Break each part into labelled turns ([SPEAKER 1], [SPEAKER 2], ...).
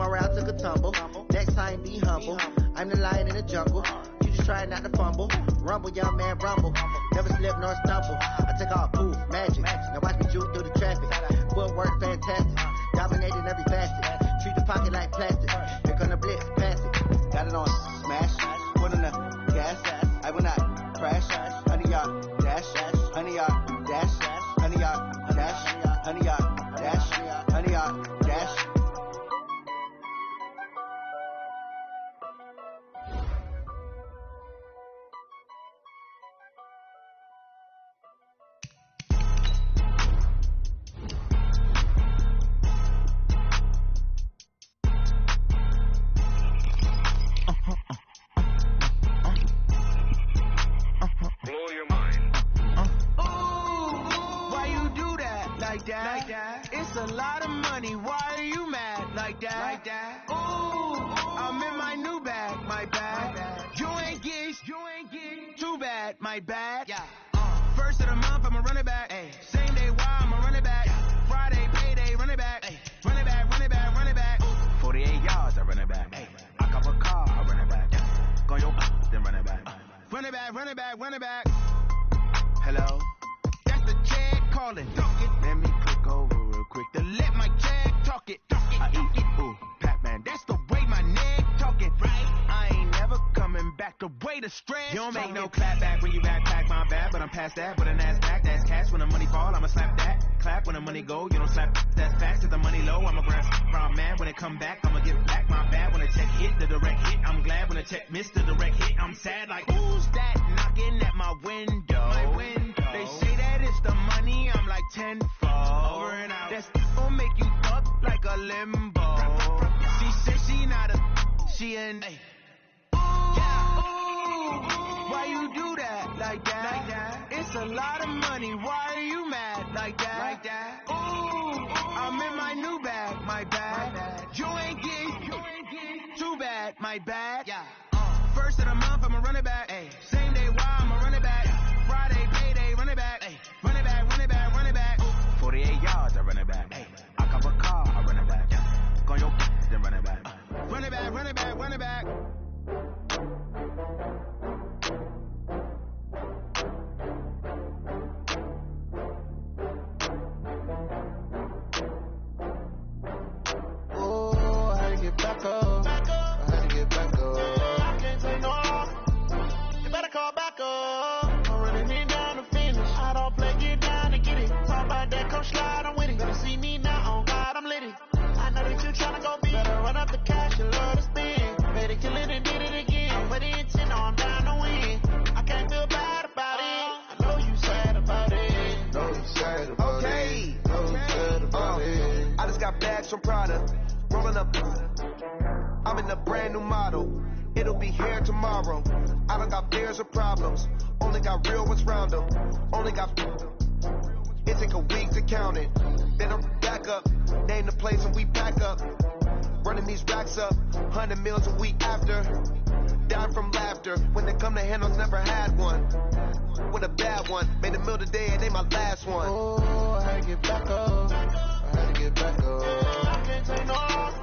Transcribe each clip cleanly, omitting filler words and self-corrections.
[SPEAKER 1] my route took a tumble. Next time, be humble. I'm the lion in the jungle. You just try not to fumble. Rumble, young man, rumble. Never slip nor stumble. I take off, poof, magic. Now watch me juke through the traffic. Footwork, fantastic. Dominating every facet. Treat the pocket like plastic. Here come the blitz, pass it. Got it on smash. Put in the gas. I will not crash. Honey, y'all dash. Honey, y'all dash. Honey, y'all dash. Honey, y'all dash. Honey, y'all dash.
[SPEAKER 2] It's a lot of money, why are you mad like that? Ooh, I'm in my new bag, my bad. You ain't getting too bad, my bad. Yeah. First of the month, I'ma run it back. Ay. Same day, why I'ma run it back. Yeah. Friday, payday, run it back. Ay. Run it back, run it back, run it back. 48 yards, I run it back. Ay. I cop a car, I run it back. Yeah. Go your then run it back. Run it back, run it back, run it back. Hello? That's the check calling. Let me click over real quick to let my check talk it. I eat it, ooh, Pac-Man. That's the way my neck talking, right? I ain't never coming back the way the stretch. You don't make no clap back when you backpack, my bad, but I'm past that. With an ass back, that's cash. When the money fall, I'ma slap that. Clap when the money go, you don't slap. That's fast. If the money low, I'ma grab from man. When it come back, I'ma give back my bad. When the check hit, the direct hit. I'm glad when the check missed the direct hit. I'm sad like, who's that knocking at my window? My window. They say that it's the money, I'm like tenfold. Over and out. That's gon' make you up like a limbo. She said she not a, she an A. Why you do that like that? It's a lot of money, why are you mad like that? Ooh, I'm in my new bag, my bad. You ain't getting too bad, my bad. Yeah. First of the month, I'ma run it back. Ay. Same day, why I'ma run it back. Friday, payday, run it back. Ay. Run it back, run it back, run it back. 48 yards, I run it back. Ay. I cop a car, I run it back. Yeah. Go your then run it back. Run it back, run it back, run it back.
[SPEAKER 3] Oh, I had to get back up. I had to get back up. I can't take no off. You better call back up. I'm running it down to finish. I don't play, get down to get it. Talk about that, come slide, I'm with it. Better see me now, on God, I'm lit it. I know that you tryna go big. Better run up the cash, you love to spend. Better kill it and did it again. But it's in, I'm down to win. I can't feel bad about it. I know you sad about it. Know you sad about it. Know you sad about it.
[SPEAKER 4] I just got bags from Prada. Rolling up. I'm in a brand new model. It'll be here tomorrow. I don't got fears or problems. Only got real ones round them. Only got. It take a week to count it. Then I'm back up. Name the place and we pack up. Running these racks up. 100 meals a week after. Down from laughter. When they come to handles, never had one. With a bad one. Made a meal today and they my last one.
[SPEAKER 3] Oh, I had to get back up. I had to get back up. I can't take no off.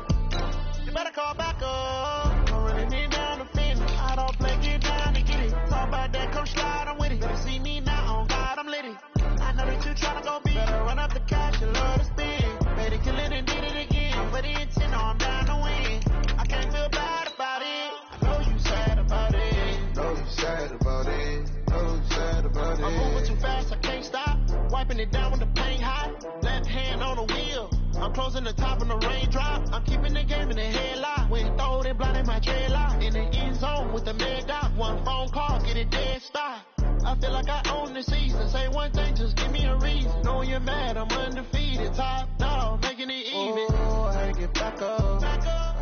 [SPEAKER 3] You better call back up. I'm running it down to finish. I don't play, get down to get it. Talk about that, come slide, I'm with it. Better see me now, on God, I'm lit it. I know that you tryna go big. Better run up the cash, you love to spend. Better kill it and did it again. But it's in, I'm down to win. I can't feel bad about it. I know you sad about it. Know you sad about it. Know you sad about it. I'm moving too fast, I can't stop. Wiping it down when the paint hot. Left hand on the wheel. I'm closing the top when the raindrop. I'm keeping the game in the headlock. When you throw it, blinding my dreadlock. In the end zone with the mad dot. One phone call, get it dead stop. I feel like I own the season. Say one thing, just give me a reason. Knowing you're mad, I'm undefeated. Top dog, making it even. Oh, I had to get back up. I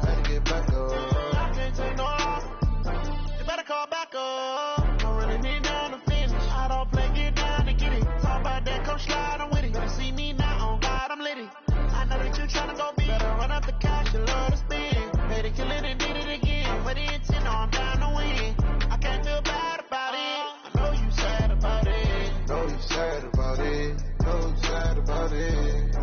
[SPEAKER 3] had to get back up. I can't take no off. You better call back up. I'm running it down to finish. I don't play, get down to get it. Talk about that, come slide, I'm with it. Better see me now, on God, I'm lit it. I know that you tryna go big. Better run up the cash, you love to spend. Better kill it and did it again. But it's in, I'm down to win. I can't feel bad about it. I know you sad about it. Know you sad about it. Know you sad about it.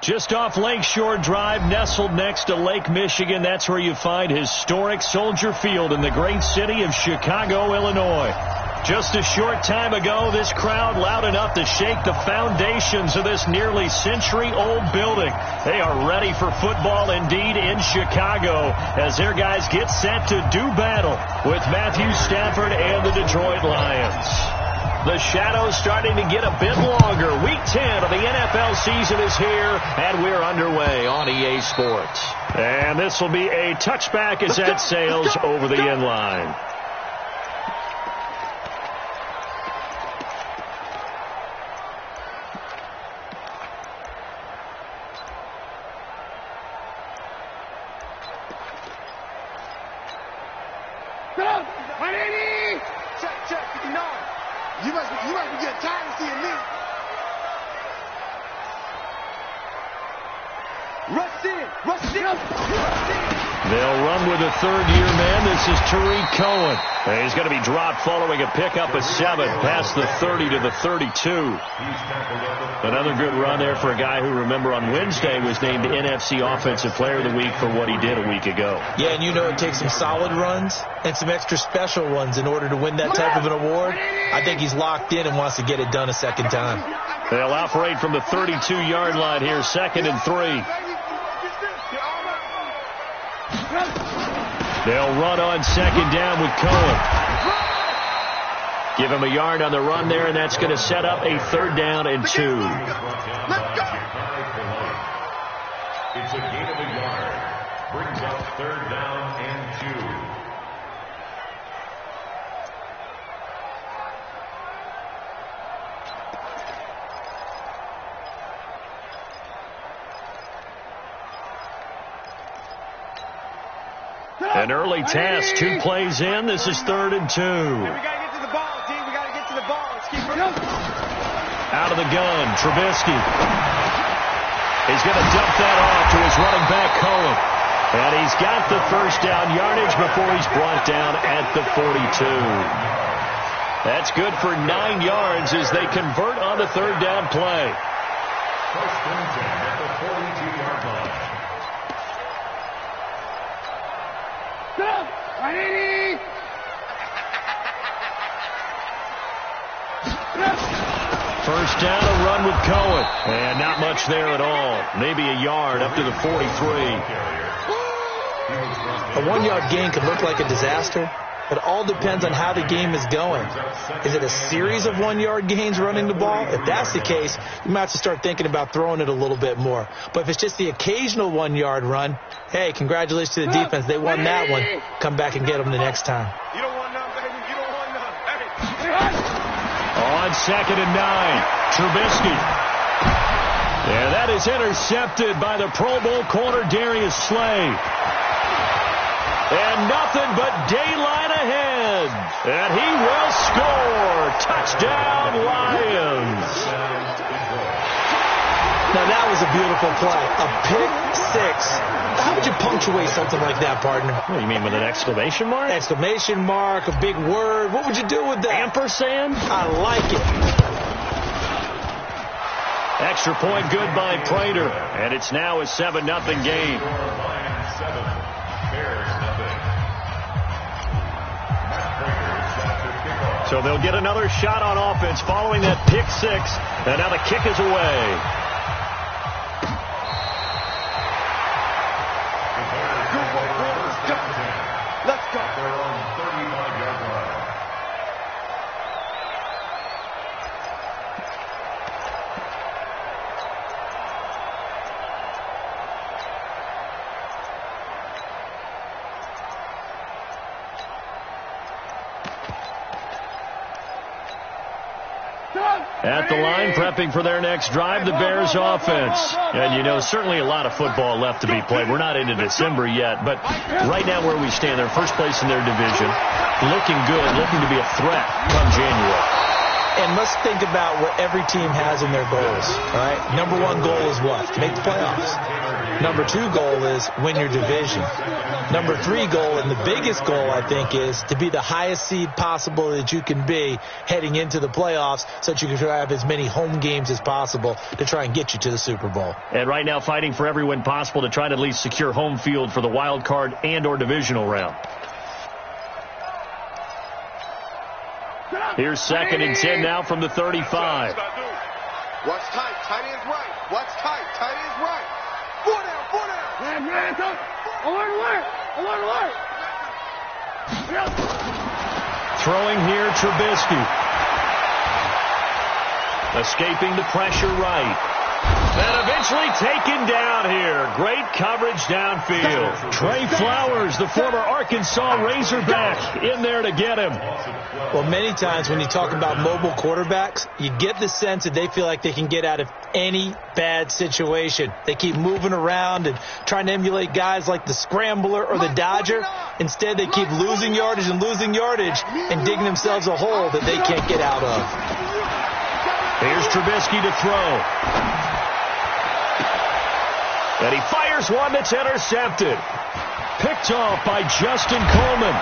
[SPEAKER 5] Just off Lakeshore Drive, nestled next to Lake Michigan, that's where you find historic Soldier Field in the great city of Chicago, Illinois. Just a short time ago, this crowd loud enough to shake the foundations of this nearly century-old building. They are ready for football indeed in Chicago as their guys get set to do battle with Matthew Stafford and the Detroit Lions. The shadows starting to get a bit longer. Week 10 of the NFL season is here, and we're underway on EA Sports. And this will be a touchback as that sails over the end line.
[SPEAKER 3] You must be getting tired of seeing me. Rush in.
[SPEAKER 5] They'll run with a third-year man. This is Tariq Cohen. And he's going to be dropped following a pickup of 7 past the 30 to the 32. Another good run there for a guy who, remember, on Wednesday was named NFC Offensive Player of the Week for what he did a week ago.
[SPEAKER 6] Yeah, and you know it takes some solid runs and some extra special ones in order to win that type of an award. I think he's locked in and wants to get it done a second time.
[SPEAKER 5] They'll operate from the 32-yard line here, 2nd and 3. They'll run on 2nd down with Cohen. Give him a yard on the run there, and that's going to set up a 3rd down and 2.
[SPEAKER 3] Let's go.
[SPEAKER 7] It's a gain of a yard. Brings up 3rd down and 2.
[SPEAKER 5] An early task, 2 plays in. This is 3rd and 2.
[SPEAKER 3] We got to get to the ball, team. We got to get to the ball. Let's keep running.
[SPEAKER 5] Out of the gun, Trubisky. He's going to dump that off to his running back, Cohen. And he's got the 1st down yardage before he's brought down at the 42. That's good for 9 yards as they convert on the 3rd down play.
[SPEAKER 7] First and 10 at the 42-yard line.
[SPEAKER 5] First down, a run with Cohen. And not much there at all. Maybe a yard up to the 43.
[SPEAKER 6] A 1-yard gain could look like a disaster. It all depends on how the game is going. Is it a series of 1-yard gains running the ball? If that's the case, you might have to start thinking about throwing it a little bit more. But if it's just the occasional 1-yard run, hey, congratulations to the defense. They won that one. Come back and get them the next time.
[SPEAKER 3] You don't want none, baby. You don't want none. Hey.
[SPEAKER 5] On 2nd and 9, Trubisky. And that is intercepted by the Pro Bowl corner Darius Slay. And nothing but daylight ahead. And he will score. Touchdown, Lions.
[SPEAKER 6] Now, that was a beautiful play. A pick 6. How would you punctuate something like that, partner?
[SPEAKER 5] What do you mean, with an exclamation mark?
[SPEAKER 6] Exclamation mark, a big word. What would you do with that?
[SPEAKER 5] Ampersand?
[SPEAKER 6] I like it.
[SPEAKER 5] Extra point good by Prater. And it's now a 7-0 game.
[SPEAKER 7] Lions 7, Bears nothing.
[SPEAKER 5] So they'll get another shot on offense following that pick 6. And now the kick is away.
[SPEAKER 3] Let's go.
[SPEAKER 7] They're on 35-yard line.
[SPEAKER 5] At the line, prepping for their next drive, the Bears offense. And, you know, certainly a lot of football left to be played. We're not into December yet, but right now where we stand, they're first place in their division, looking good, looking to be a threat come January.
[SPEAKER 6] And let's think about what every team has in their goals, all right? Number 1 goal is what? To make the playoffs. Number 2 goal is win your division. Number 3 goal, and the biggest goal, I think, is to be the highest seed possible that you can be heading into the playoffs so that you can have as many home games as possible to try and get you to the Super Bowl.
[SPEAKER 5] And right now fighting for every win possible to try to at least secure home field for the wild card and or divisional round. Here's 2nd and 10 now from the 35.
[SPEAKER 3] What's tight? Tight end's right. What's tight? Tight end's right. 4 down, 4 down. Alert.
[SPEAKER 5] Throwing here, Trubisky. Escaping the pressure right. And eventually taken down here. Great coverage downfield. Trey Flowers, the former Arkansas Razorback, in there to get him.
[SPEAKER 6] Well, many times when you talk about mobile quarterbacks, you get the sense that they feel like they can get out of any bad situation. They keep moving around and trying to emulate guys like the Scrambler or the Dodger. Instead, they keep losing yardage and digging themselves a hole that they can't get out of.
[SPEAKER 5] Here's Trubisky to throw. And he fires one that's intercepted. Picked off by Justin Coleman.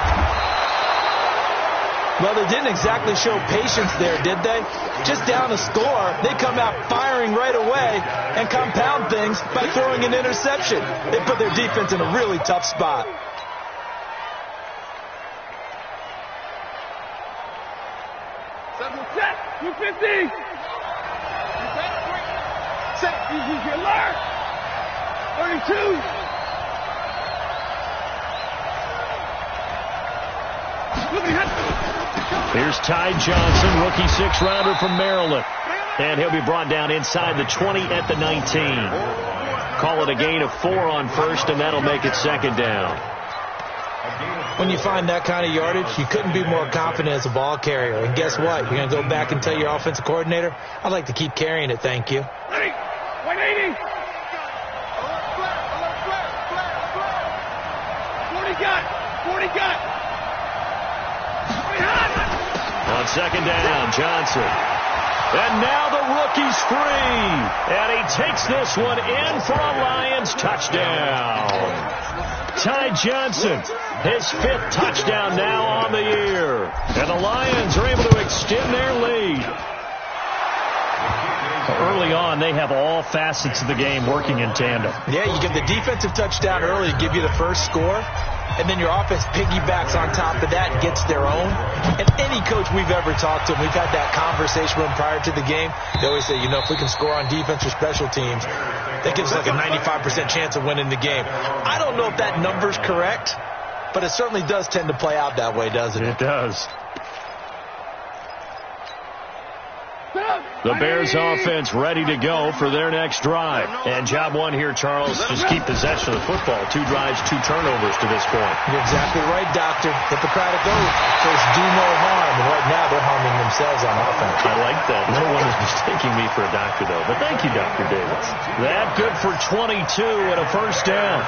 [SPEAKER 6] Well, they didn't exactly show patience there, did they? Just down a score, they come out firing right away and compound things by throwing an interception. They put their defense in a really tough spot.
[SPEAKER 3] Set. 250. Set. You alert. 32.
[SPEAKER 5] Here's Ty Johnson, rookie 6th-rounder from Maryland. And he'll be brought down inside the 20 at the 19. Call it a gain of 4 on first, and that'll make it 2nd down.
[SPEAKER 6] When you find that kind of yardage, you couldn't be more confident as a ball carrier. And guess what? You're going to go back and tell your offensive coordinator, I'd like to keep carrying it, thank you.
[SPEAKER 3] 180. 40 got.
[SPEAKER 5] On 2nd down, Johnson. And now the rookie's free. And he takes this one in for a Lions touchdown. Ty Johnson, his 5th touchdown now on the year. And the Lions are able to extend their lead. Early on, they have all facets of the game working in tandem.
[SPEAKER 6] Yeah, you get the defensive touchdown early to give you the first score. And then your offense piggybacks on top of that and gets their own. And any coach we've ever talked to, and we've had that conversation with them prior to the game, they always say, if we can score on defense or special teams, that gives us like a 95% chance of winning the game. I don't know if that number's correct, but it certainly does tend to play out that way, doesn't it?
[SPEAKER 5] It does. The Bears offense ready to go for their next drive. And job one here, Charles, just keep possession of the football. 2 drives, 2 turnovers to this point.
[SPEAKER 6] You're exactly right, Doctor. Hippocratic oath says do no harm. And right now they're harming themselves on offense.
[SPEAKER 5] I like that. No one is mistaking me for a doctor, though. But thank you, Dr. Davis. That good for 22 and a 1st down.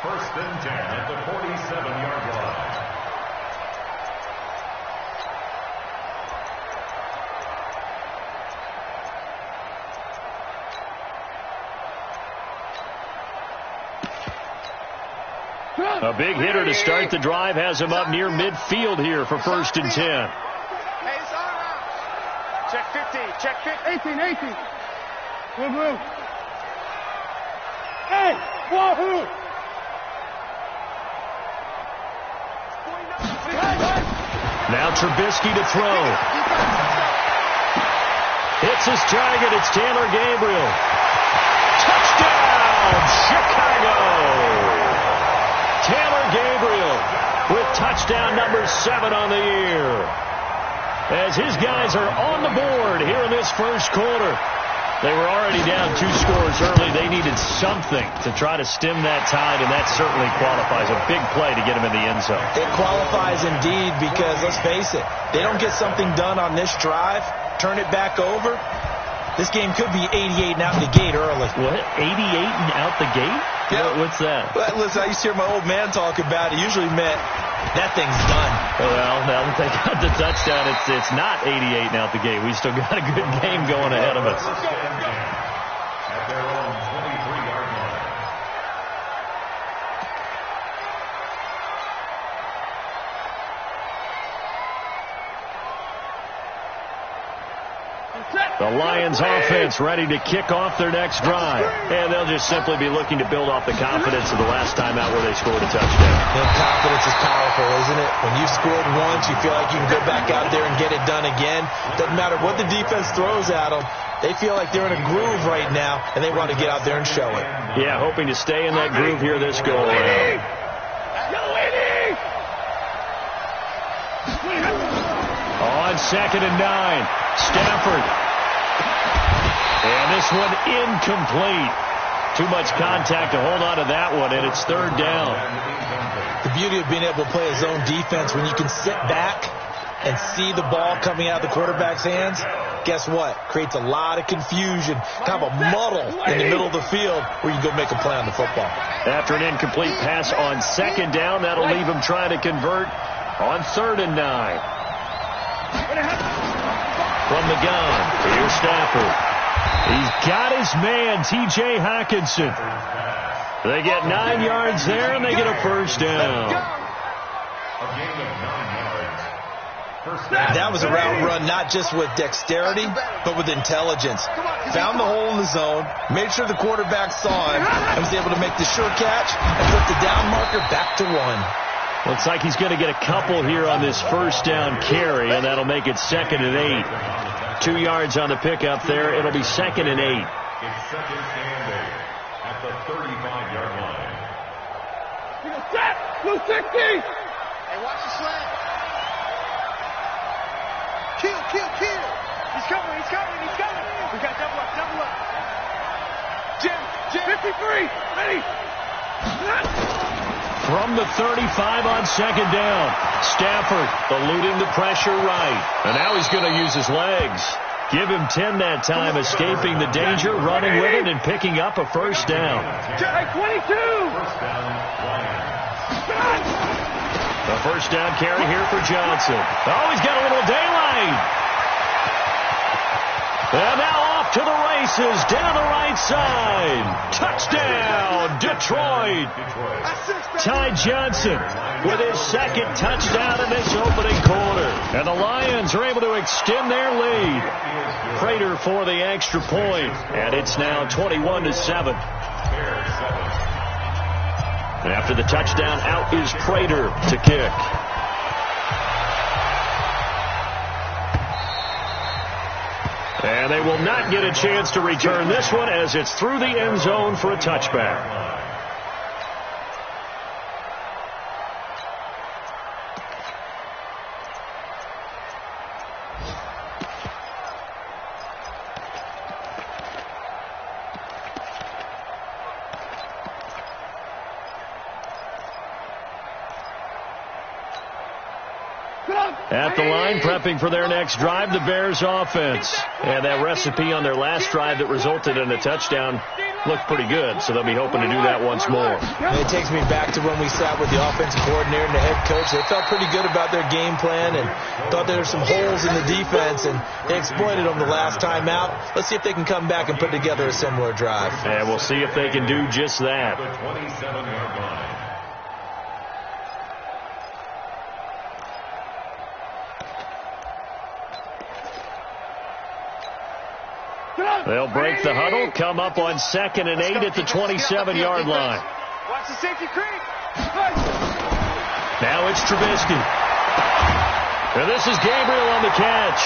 [SPEAKER 7] 1st and 10 at the 47-yard line.
[SPEAKER 5] A big hitter to start the drive has him up near midfield here for 1st and 10.
[SPEAKER 3] Check 50. Check 50. 18. Woo-hoo. Hey, wahoo.
[SPEAKER 5] Now Trubisky to throw. Hits his target. It's Taylor Gabriel. Touchdown, Chicago. Taylor Gabriel with touchdown number 7 on the year. As his guys are on the board here in this first quarter. They were already down 2 scores early. They needed something to try to stem that tide, and that certainly qualifies. A big play to get him in the end zone.
[SPEAKER 6] It qualifies indeed because, let's face it, they don't get something done on this drive, turn it back over, this game could be 88 and out the gate early.
[SPEAKER 5] What? 88 and out the gate?
[SPEAKER 6] Yeah.
[SPEAKER 5] What's that?
[SPEAKER 6] Well, listen, I used to hear my old man talk about it. Usually meant that thing's done.
[SPEAKER 5] Well, now that they got the touchdown, it's not 88 and out the gate. We still got a good game going ahead of us.
[SPEAKER 7] at their own 23-yard line.
[SPEAKER 5] The Lions offense ready to kick off their next drive. And they'll just simply be looking to build off the confidence of the last time out where they scored a touchdown.
[SPEAKER 6] And confidence is powerful, isn't it? When you've scored once, you feel like you can go back out there and get it done again. Doesn't matter what the defense throws at them. They feel like they're in a groove right now, and they want to get out there and show it.
[SPEAKER 5] Yeah, hoping to stay in that groove here this go-around. On 2nd and 9, Stafford. And this one incomplete. Too much contact to hold on to that one, and it's 3rd down.
[SPEAKER 6] The beauty of being able to play a zone defense, when you can sit back and see the ball coming out of the quarterback's hands, guess what? Creates a lot of confusion, kind of a muddle in the middle of the field where you go make a play on the football.
[SPEAKER 5] After an incomplete pass on 2nd down, that'll leave him trying to convert on 3rd and 9. From the gun, here's Stafford. He's got his man, T.J. Hockenson. They get 9 yards there, and they get a 1st down.
[SPEAKER 7] A gain of 9 yards. First down.
[SPEAKER 6] That was a route run not just with dexterity, but with intelligence. Found the hole in the zone, made sure the quarterback saw him, and was able to make the sure catch and put the down marker back to 1.
[SPEAKER 5] Looks like he's going to get a couple here on this 1st down carry, and that'll make it 2nd and 8. 2 yards on the pickup there. It'll be 2nd and 8.
[SPEAKER 7] It's 2nd and 8 at the 35-yard line.
[SPEAKER 2] Blue 60!
[SPEAKER 3] Hey, watch the slant. Kill.
[SPEAKER 2] He's coming. We got double up. Jim, 53, ready.
[SPEAKER 5] From the 35 on 2nd down, Stafford eluding the pressure right. And now he's going to use his legs. Give him 10 that time, escaping the danger, running with it, and picking up a 1st down.
[SPEAKER 2] 22!
[SPEAKER 7] First down, Lions.
[SPEAKER 5] The 1st down carry here for Johnson. Oh, he's got a little daylight. And now off to the races, down the right side. Touchdown, Detroit. Ty Johnson with his 2nd touchdown in this opening quarter. And the Lions are able to extend their lead. Prater for the extra point. And it's now 21-7. And after the touchdown, out is Prater to kick. And they will not get a chance to return this one as it's through the end zone for a touchback. At the line, prepping for their next drive, the Bears offense. And that recipe on their last drive that resulted in a touchdown looked pretty good, so they'll be hoping to do that once more.
[SPEAKER 6] And it takes me back to when we sat with the offensive coordinator and the head coach. They felt pretty good about their game plan and thought there were some holes in the defense, and they exploited them the last time out. Let's see if they can come back and put together a similar drive.
[SPEAKER 5] And we'll see if they can do just that.
[SPEAKER 7] The 27-yard line.
[SPEAKER 5] They'll break the huddle, come up on 2nd and 8 at the 27-yard line.
[SPEAKER 2] Watch the safety creep.
[SPEAKER 5] Now it's Trubisky. And this is Gabriel on the catch.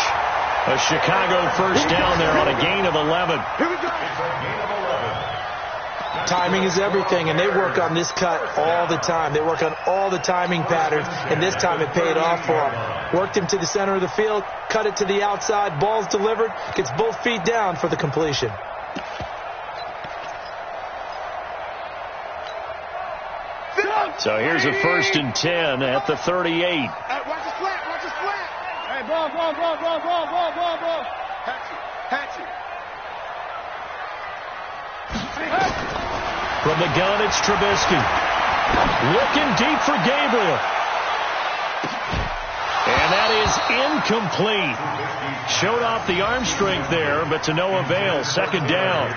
[SPEAKER 5] A Chicago 1st down there on a gain of 11.
[SPEAKER 2] Here we go.
[SPEAKER 7] It's a gain of 11.
[SPEAKER 6] Timing is everything, and they work on this cut all the time. They work on all the timing patterns, and this time it paid off for them. Worked him to the center of the field, cut it to the outside, ball's delivered, gets both feet down for the completion.
[SPEAKER 5] So here's a 1st and 10 at the 38.
[SPEAKER 3] Hey, watch the flat.
[SPEAKER 2] Hey, ball. Hatchet.
[SPEAKER 5] From the gun, it's Trubisky. Looking deep for Gabriel. And that is incomplete. Showed off the arm strength there, but to no avail. 2nd down.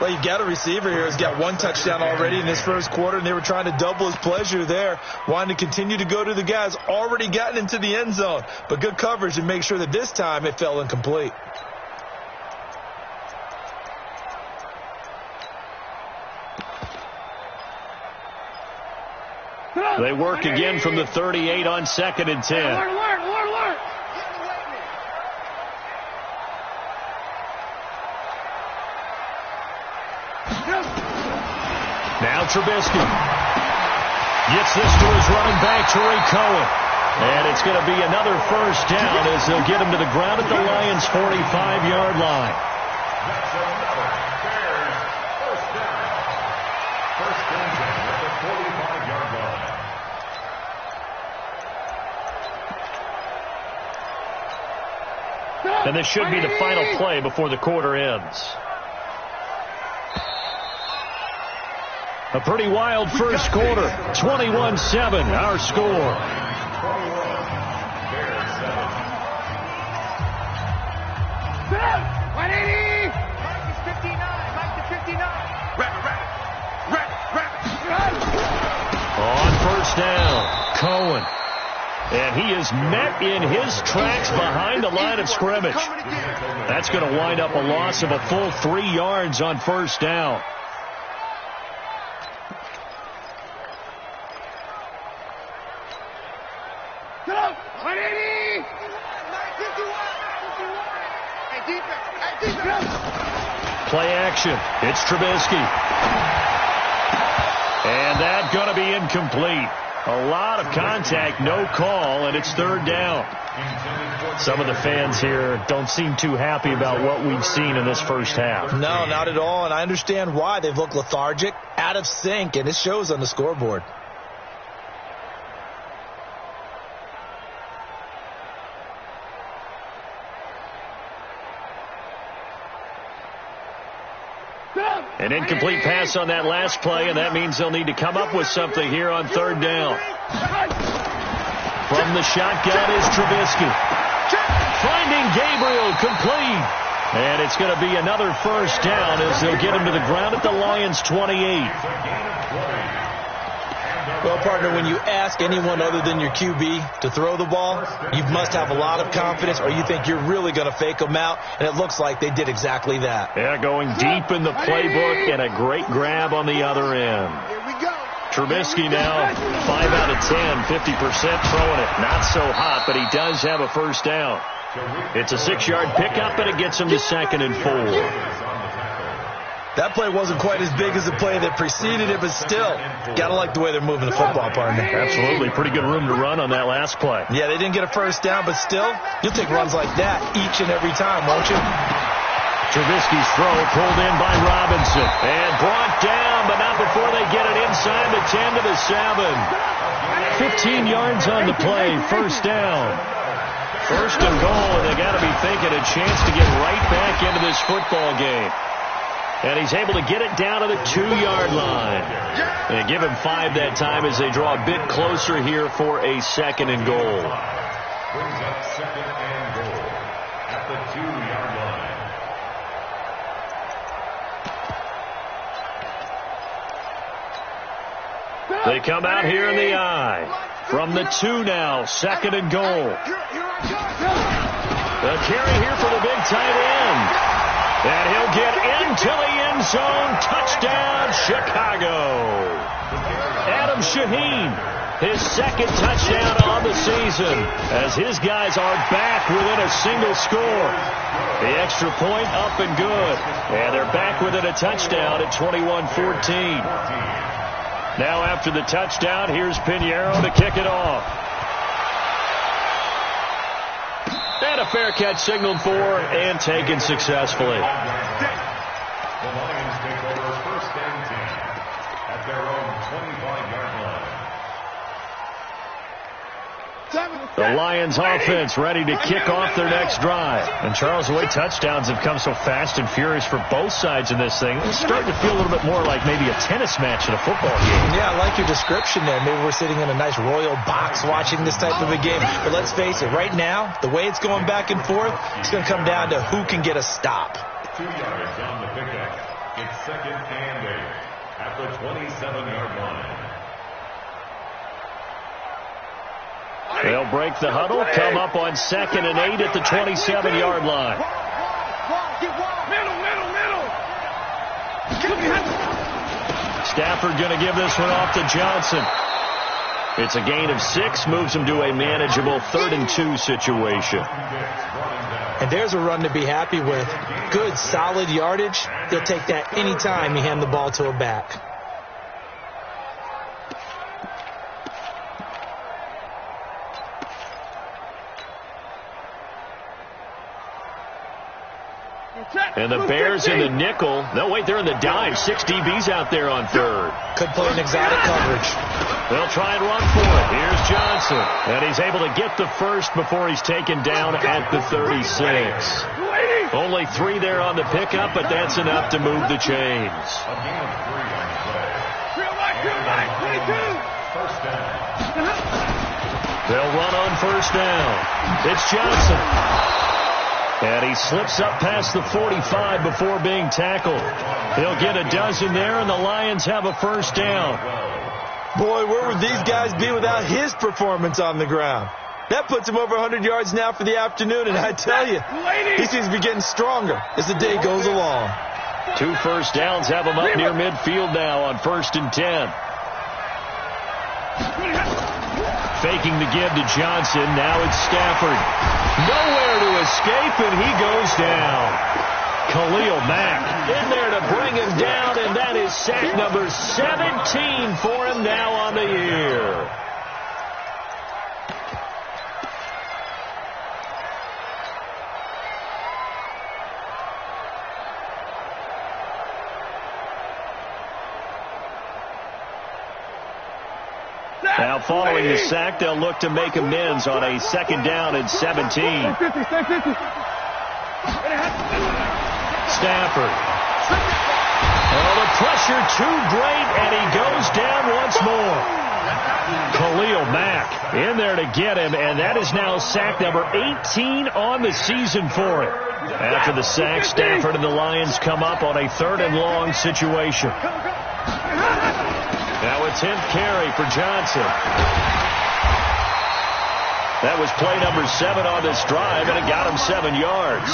[SPEAKER 6] Well, you've got a receiver here who's got one touchdown already in his first quarter, and they were trying to double his pleasure there, wanting to continue to go to the guys already gotten into the end zone. But good coverage and make sure that this time it fell incomplete.
[SPEAKER 5] They work again from the 38 on 2nd and 10. Now Trubisky gets this to his running back, Tariq Cohen. And it's going to be another first down as they'll get him to the ground at the Lions' 45-yard line.
[SPEAKER 7] That's another Bears first down. First and 10 at the 45-yard line.
[SPEAKER 5] And this should be the final play before the quarter ends. A pretty wild first quarter. 21-7, our score.
[SPEAKER 7] 21, Bears 7.
[SPEAKER 2] 180! Mike is 59. Mike to 59.
[SPEAKER 5] On first down, Cohen. And he is met in his tracks behind the line of scrimmage. That's going to wind up a loss of a full 3 yards on first down. Play action. It's Trubisky. And that's going to be incomplete. A lot of contact, no call, and it's third down. Some of the fans here don't seem too happy about what we've seen in this first half.
[SPEAKER 6] No, not at all, and I understand why. They've looked lethargic, out of sync, and it shows on the scoreboard.
[SPEAKER 5] An incomplete pass on that last play, and that means they'll need to come up with something here on third down. From the shotgun is Trubisky. Finding Gabriel, complete. And it's going to be another first down as they'll get him to the ground at the Lions' 28.
[SPEAKER 6] Well, partner, when you ask anyone other than your QB to throw the ball, you must have a lot of confidence, or you think you're really going to fake them out, and it looks like they did exactly that.
[SPEAKER 5] Yeah, going deep in the playbook and a great grab on the other end. Trubisky now 5 out of 10, 50% throwing it. Not so hot, but he does have a first down. It's a 6-yard pickup, and it gets him to 2nd and 4.
[SPEAKER 6] That play wasn't quite as big as the play that preceded it, but still, got to like the way they're moving the football, partner.
[SPEAKER 5] Absolutely. Pretty good room to run on that last play.
[SPEAKER 6] Yeah, they didn't get a first down, but still, you'll take runs like that each and every time, won't you?
[SPEAKER 5] Trubisky's throw pulled in by Robinson. And brought down, but not before they get it inside the 10 to the 7. 15 yards on the play. First down. First and goal, and they got to be thinking a chance to get right back into this football game. And he's able to get it down to the 2-yard line. And give him 5 that time as they draw a bit closer here for a 2nd and goal.
[SPEAKER 7] Brings up 2nd and goal at the 2-yard line.
[SPEAKER 5] They come out here in the eye. From the 2 now, 2nd and goal. The carry here for the big tight end. And he'll get into the end zone. Touchdown, Chicago. Adam Shaheen, his 2nd touchdown on the season, as his guys are back within a single score. The extra point up and good. And they're back within a touchdown at 21-14. Now after the touchdown, here's Pinheiro to kick it off. And a fair catch signaled for and taken successfully.
[SPEAKER 7] The Lions take over 1st and 10 at their own 25-yard line.
[SPEAKER 5] The Lions offense ready to kick off their next drive. And Charles, the way touchdowns have come so fast and furious for both sides in this thing, it's starting to feel a little bit more like maybe a tennis match in a football game.
[SPEAKER 6] Yeah, I like your description there. Maybe we're sitting in a nice royal box watching this type of a game. But let's face it, right now, the way it's going back and forth, it's going to come down to who can get a stop.
[SPEAKER 7] 2 yards on the pickup. It's 2nd and 8 at the 27-yard line.
[SPEAKER 5] They'll break the huddle, come up on 2nd and 8 at the 27-yard line. Stafford going to give this one off to Johnson. It's a gain of 6, moves him to a manageable 3rd and 2 situation.
[SPEAKER 6] And there's a run to be happy with. Good, solid yardage. They'll take that anytime you hand the ball to a back.
[SPEAKER 5] And the Bears in the nickel. No, wait, they're in the dime. 6 DBs out there on 3rd.
[SPEAKER 6] Could play an exotic coverage.
[SPEAKER 5] They'll try and run for it. Here's Johnson. And he's able to get the first before he's taken down at the 36. Only 3 there on the pickup, but that's enough to move the chains.
[SPEAKER 7] A gain of 3 on the play. First down.
[SPEAKER 5] They'll run on first down. It's Johnson. And he slips up past the 45 before being tackled. He'll get a dozen there, and the Lions have a first down.
[SPEAKER 6] Boy, where would these guys be without his performance on the ground? That puts him over 100 yards now for the afternoon, and I tell you, he seems to be getting stronger as the day goes along.
[SPEAKER 5] 2 first downs have him up near midfield now on 1st and 10. Faking the give to Johnson. Now it's Stafford. Nowhere to escape, and he goes down. Khalil Mack in there to bring him down, and that is sack number 17 for him now on the year. Now following the sack, they'll look to make amends on a 2nd down and 17. Stafford. Oh, the pressure too great, and he goes down once more. Khalil Mack in there to get him, and that is now sack number 18 on the season for him. After the sack, Stafford and the Lions come up on a 3rd and long situation. Now it's him carry for Johnson. That was play number 7 on this drive, and it got him 7 yards.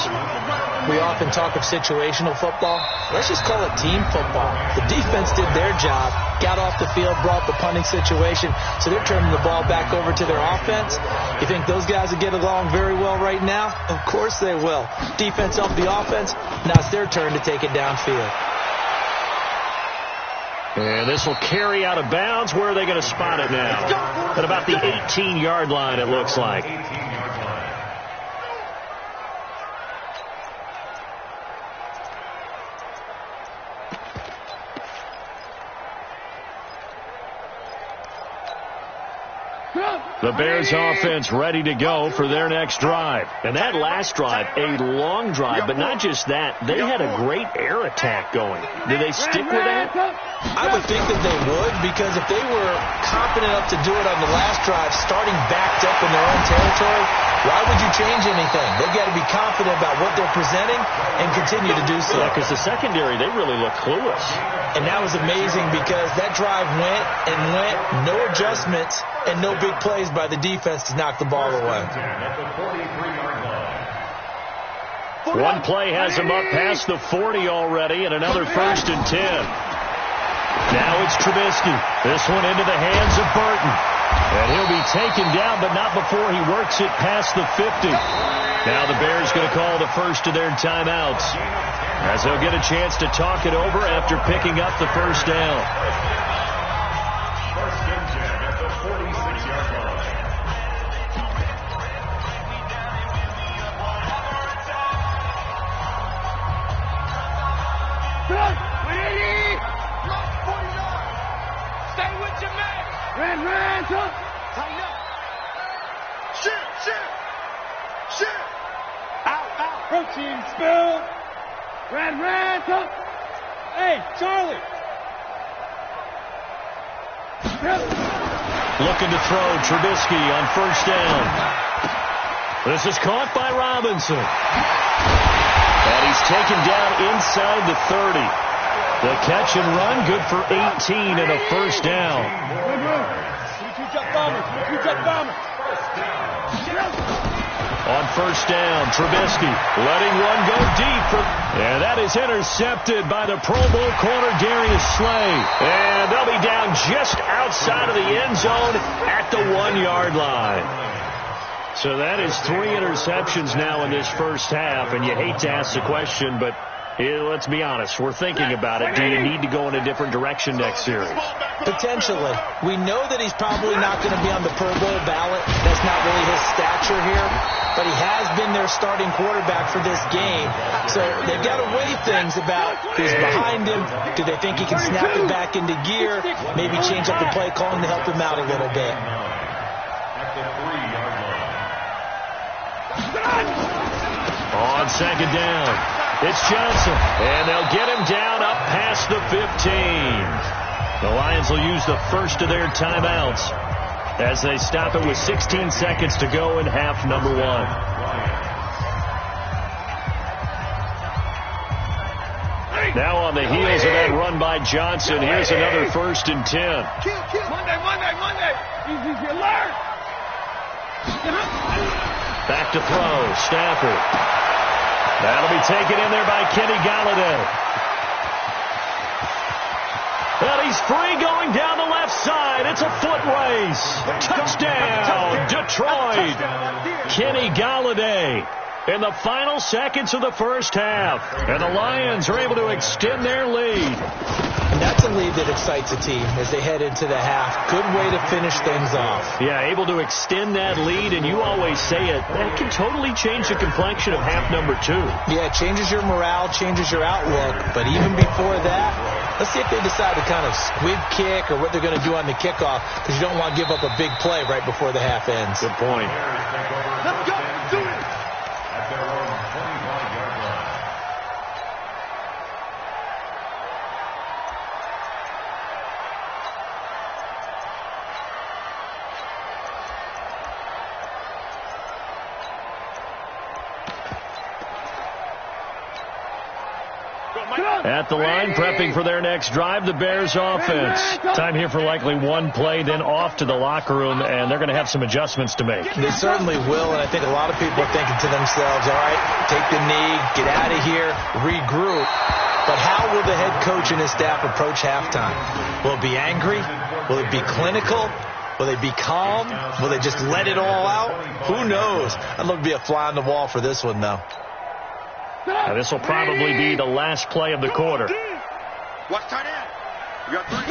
[SPEAKER 6] We often talk of situational football. Let's just call it team football. The defense did their job, got off the field, brought the punting situation, so they're turning the ball back over to their offense. You think those guys will get along very well right now? Of course they will. Defense helped the offense. Now it's their turn to take it downfield.
[SPEAKER 5] And this will carry out of bounds. Where are they going to spot it now? At about the 18-yard line, it looks like.
[SPEAKER 7] 18-yard line.
[SPEAKER 5] The Bears offense ready to go for their next drive. And that last drive, a long drive, but not just that. They had a great air attack going. Did they stick with that?
[SPEAKER 6] I would think that they would, because if they were confident enough to do it on the last drive, starting backed up in their own territory, why would you change anything? They've got to be confident about what they're presenting and continue to do so.
[SPEAKER 5] Yeah, because the secondary, they really look clueless.
[SPEAKER 6] And that was amazing because that drive went and went, no adjustments and no big plays by the defense to knock the ball away.
[SPEAKER 5] One play has him up past the 40 already, and another 1st and 10. Now it's Trubisky. This one into the hands of Burton. And he'll be taken down, but not before he works it past the 50. Now the Bears going to call the first of their timeouts, as they'll get a chance to talk it over after picking up the first down.
[SPEAKER 7] First and 10 at the 46-yard line.
[SPEAKER 2] Stay with your man. Ran, tighten up. Shit. Out. Protein spill. Ran, top. Hey, Charlie.
[SPEAKER 5] Looking to throw Trubisky on first down. This is caught by Robinson. And he's taken down inside the 30. The catch and run, good for 18 and a first down. On first down, Trubisky letting one go deep. And that is intercepted by the Pro Bowl corner, Darius Slay. And they'll be down just outside of the end zone at the 1-yard line. So that is 3 interceptions now in this first half. And you hate to ask the question, but let's be honest. We're thinking about it. Do you need to go in a different direction next series?
[SPEAKER 6] Potentially. We know that he's probably not going to be on the Pro Bowl ballot. That's not really his stature here. But he has been their starting quarterback for this game. So they've got to weigh things about who's behind him. Do they think he can snap it back into gear? Maybe change up the play calling to help him out a little bit.
[SPEAKER 5] On second down, it's Johnson. And they'll get him down up past the 15. The Lions will use the first of their timeouts as they stop it with 16 seconds to go in half number 1. Now on the heels of that run by Johnson, here's another 1st and 10.
[SPEAKER 3] Monday. Easy alert.
[SPEAKER 5] Back to throw, Stafford. That'll be taken in there by Kenny Golladay. And he's free going down the left side. It's a foot race. Touchdown, Detroit. Kenny Golladay in the final seconds of the first half. And the Lions are able to extend their lead.
[SPEAKER 6] And that's a lead that excites a team as they head into the half. Good way to finish things off.
[SPEAKER 5] Yeah, able to extend that lead, and you always say it, that can totally change the complexion of half number 2.
[SPEAKER 6] Yeah, it changes your morale, changes your outlook. But even before that, let's see if they decide to kind of squib kick or what they're going to do on the kickoff, because you don't want to give up a big play right before the half ends.
[SPEAKER 5] Good point.
[SPEAKER 3] Let's go. Do it.
[SPEAKER 5] At the line, prepping for their next drive, the Bears offense. Time here for likely one play, then off to the locker room, and they're going to have some adjustments to make.
[SPEAKER 6] They certainly will, and I think a lot of people are thinking to themselves, all right, take the knee, get out of here, regroup. But how will the head coach and his staff approach halftime? Will it be angry? Will it be clinical? Will they be calm? Will they just let it all out? Who knows? I'd love to be a fly on the wall for this one, though.
[SPEAKER 5] Now, this will probably be the last play of the quarter.
[SPEAKER 3] What's tight end? You got 3.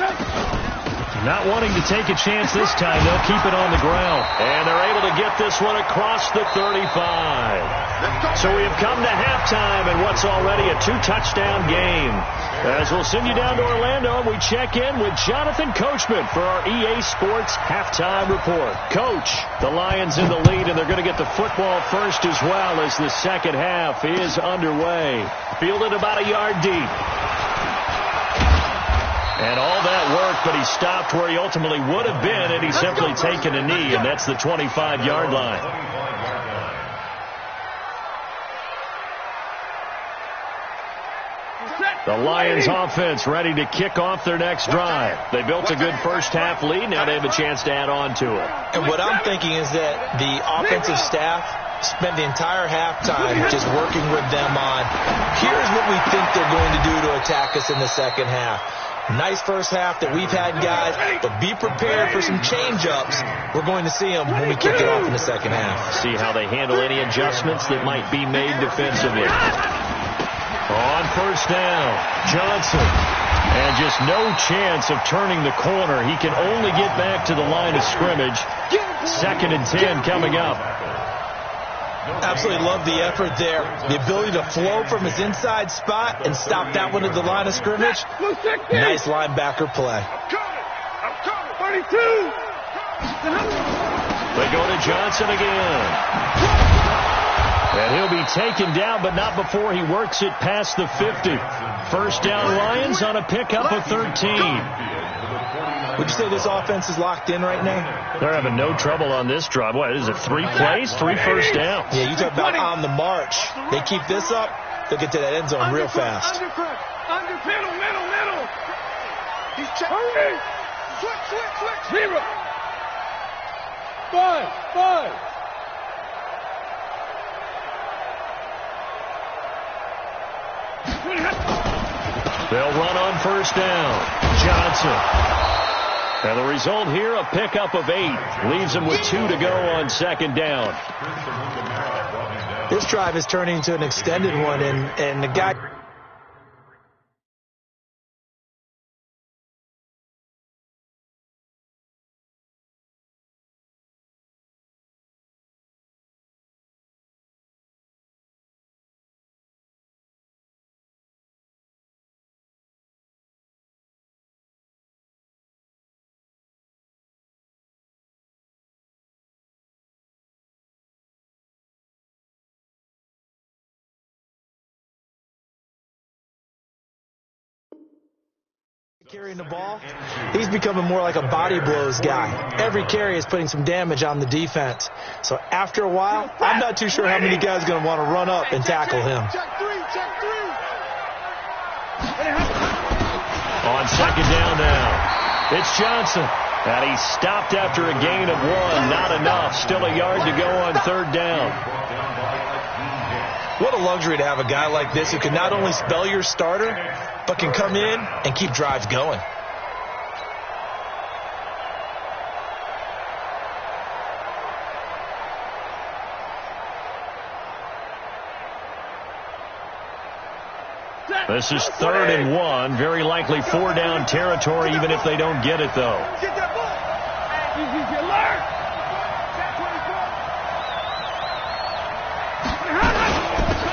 [SPEAKER 5] Not wanting to take a chance this time, they'll keep it on the ground. And they're able to get this one across the 35. So we have come to halftime in what's already a 2-touchdown game. As we'll send you down to Orlando, and we check in with Jonathan Coachman for our EA Sports Halftime Report. Coach, the Lions in the lead, and they're going to get the football first as well as the second half is underway. Fielded about a yard deep. And all that work, but he stopped where he ultimately would have been, and he's simply taken a knee, and that's the 25-yard line. The Lions offense ready to kick off their next drive. They built a good first-half lead. Now they have a chance to add on to it.
[SPEAKER 6] And what I'm thinking is that the offensive staff spent the entire halftime just working with them on, here's what we think they're going to do to attack us in the second half. Nice first half that we've had, guys, but be prepared for some change-ups. We're going to see them when we kick it off in the second half.
[SPEAKER 5] See how they handle any adjustments that might be made defensively. On first down, Johnson. And just no chance of turning the corner. He can only get back to the line of scrimmage. 2nd and 10 coming up.
[SPEAKER 6] Absolutely love the effort there. The ability to flow from his inside spot and stop that one at the line of scrimmage. Nice linebacker play.
[SPEAKER 3] I'm coming. 32.
[SPEAKER 5] They go to Johnson again. And he'll be taken down, but not before he works it past the 50. First down, Lions on a pickup of 13.
[SPEAKER 6] Would you say this offense is locked in right now?
[SPEAKER 5] They're having no trouble on this drive. What is it, 3 plays, 3 first downs?
[SPEAKER 6] Yeah, you talk about on the march. They keep this up, they'll get to that end zone real fast.
[SPEAKER 3] Middle. He's checking. Switch. 0. 5.
[SPEAKER 5] They'll run on first down. Johnson. And the result here, a pickup of 8. Leaves them with 2 to go on second down.
[SPEAKER 6] This drive is turning into an extended one, and the guy... carrying the ball, he's becoming more like a body blows guy. Every carry is putting some damage on the defense. So after a while, I'm not too sure how many guys are going to want to run up and tackle him.
[SPEAKER 5] On second down now, it's Johnson. And he stopped after a gain of 1. Not enough. Still a yard to go on third down.
[SPEAKER 6] What a luxury to have a guy like this who can not only spell your starter, but can come in and keep drives going.
[SPEAKER 5] This is 3rd and 1. Very likely 4-down territory, even if they don't get it, though.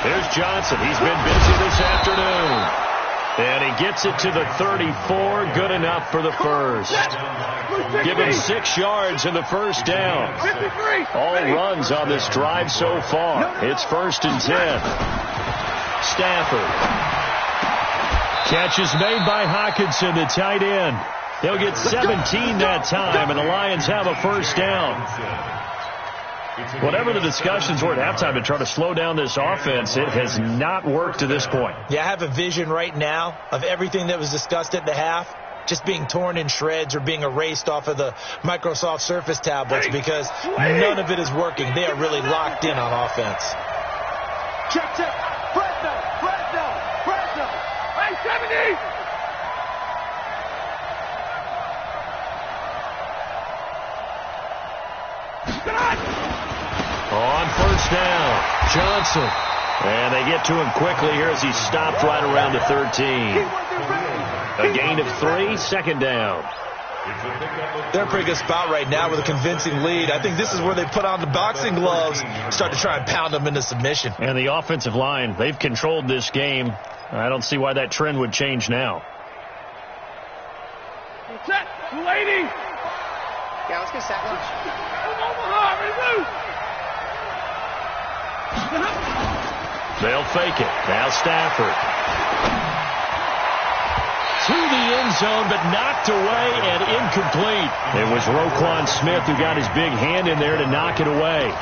[SPEAKER 5] Here's Johnson. He's been busy this afternoon. And he gets it to the 34. Good enough for the first. Give him 6 yards in the first down. All runs on this drive so far. It's 1st and 10. Stafford. Catch is made by Hockenson, the tight end. He'll get 17 that time, and the Lions have a first down. Whatever the discussions were at halftime to try to slow down this offense, it has not worked to this point.
[SPEAKER 6] Yeah, I have a vision right now of everything that was discussed at the half just being torn in shreds or being erased off of the Microsoft Surface tablets because none of it is working. They are really locked in on offense.
[SPEAKER 3] Check. Fresno. Hey, 70.
[SPEAKER 5] On first down, Johnson. And they get to him quickly here as he stopped right around the 13. A gain of 3, second down.
[SPEAKER 6] They're in a pretty good spot right now with a convincing lead. I think this is where they put on the boxing gloves, start to try and pound them into submission.
[SPEAKER 5] And the offensive line, they've controlled this game. I don't see why that trend would change now.
[SPEAKER 3] Set, lady.
[SPEAKER 8] Yeah, let's get set lunch.
[SPEAKER 5] They'll fake it. Now Stafford. To the end zone, but knocked away and incomplete. It was Roquan Smith who got his big hand in there to knock it away.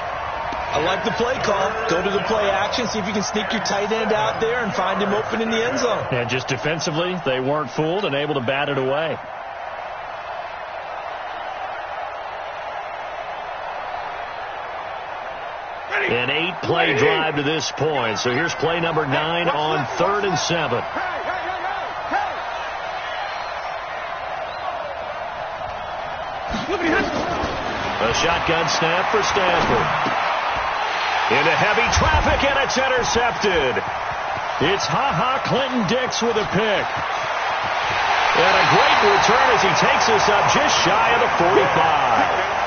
[SPEAKER 6] I like the play call. Go to the play action, see if you can sneak your tight end out there and find him open in the end zone.
[SPEAKER 5] And just defensively, they weren't fooled and able to bat it away. An 8-play drive to this point. So here's play number 9 on 3rd and 7. A shotgun snap for Stafford. Into heavy traffic, and it's intercepted. It's Clinton-Dix with a pick. And a great return as he takes us up just shy of the 45.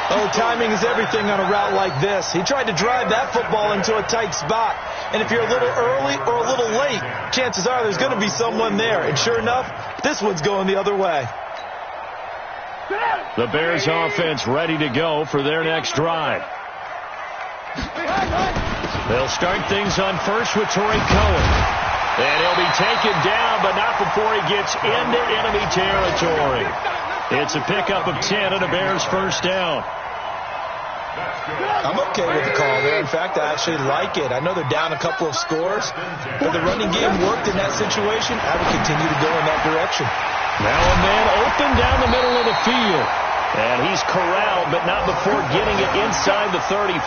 [SPEAKER 6] Oh, timing is everything on a route like this. He tried to drive that football into a tight spot. And if you're a little early or a little late, chances are there's going to be someone there. And sure enough, this one's going the other way.
[SPEAKER 5] The Bears offense ready to go for their next drive. They'll start things on first with Torrey Cohen. And he'll be taken down, but not before he gets into enemy territory. It's a pickup of 10 and a Bears first down.
[SPEAKER 6] I'm okay with the call there. In fact, I actually like it. I know they're down a couple of scores, but the running game worked in that situation. I would continue to go in that direction.
[SPEAKER 5] Now a man open down the middle of the field. And he's corralled, but not before getting it inside the 35.